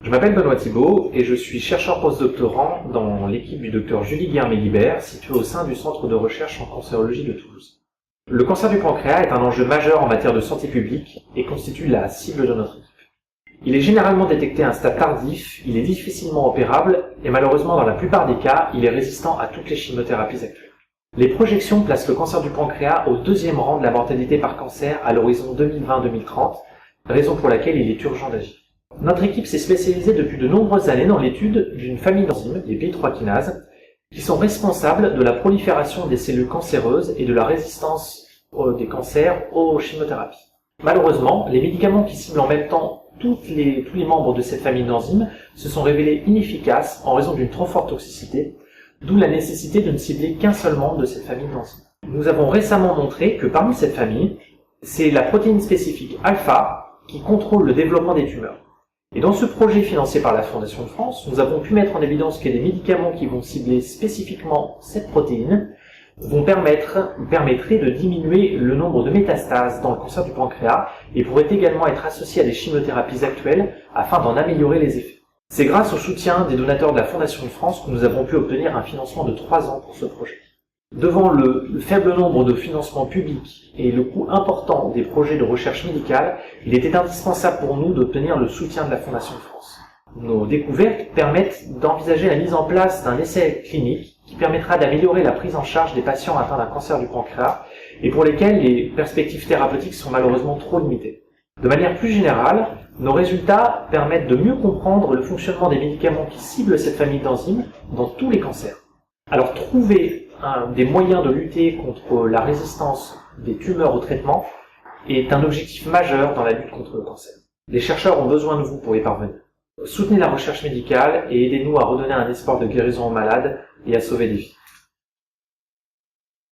Je m'appelle Benoît Thibault et je suis chercheur postdoctorant dans l'équipe du Dr Julie Guilhermet-Guibert, située au sein du Centre de recherche en cancérologie de Toulouse. Le cancer du pancréas est un enjeu majeur en matière de santé publique et constitue la cible de notre équipe. Il est généralement détecté à un stade tardif, il est difficilement opérable et malheureusement dans la plupart des cas, il est résistant à toutes les chimiothérapies actuelles. Les projections placent le cancer du pancréas au deuxième rang de la mortalité par cancer à l'horizon 2020-2030, raison pour laquelle il est urgent d'agir. Notre équipe s'est spécialisée depuis de nombreuses années dans l'étude d'une famille d'enzymes, les PI3 kinases, qui sont responsables de la prolifération des cellules cancéreuses et de la résistance des cancers aux chimiothérapies. Malheureusement, les médicaments qui ciblent en même temps tous les membres de cette famille d'enzymes se sont révélés inefficaces en raison d'une trop forte toxicité, d'où la nécessité de ne cibler qu'un seul membre de cette famille d'enzymes. Nous avons récemment montré que parmi cette famille, c'est la protéine spécifique alpha qui contrôle le développement des tumeurs. Et dans ce projet financé par la Fondation de France, nous avons pu mettre en évidence que les médicaments qui vont cibler spécifiquement cette protéine permettraient de diminuer le nombre de métastases dans le cancer du pancréas et pourraient également être associés à des chimiothérapies actuelles afin d'en améliorer les effets. C'est grâce au soutien des donateurs de la Fondation de France que nous avons pu obtenir un financement de 3 ans pour ce projet. Devant le faible nombre de financements publics et le coût important des projets de recherche médicale, il était indispensable pour nous d'obtenir le soutien de la Fondation de France. Nos découvertes permettent d'envisager la mise en place d'un essai clinique qui permettra d'améliorer la prise en charge des patients atteints d'un cancer du pancréas et pour lesquels les perspectives thérapeutiques sont malheureusement trop limitées. De manière plus générale, nos résultats permettent de mieux comprendre le fonctionnement des médicaments qui ciblent cette famille d'enzymes dans tous les cancers. Alors trouver des moyens de lutter contre la résistance des tumeurs au traitement est un objectif majeur dans la lutte contre le cancer. Les chercheurs ont besoin de vous pour y parvenir. Soutenez la recherche médicale et aidez-nous à redonner un espoir de guérison aux malades et à sauver des vies.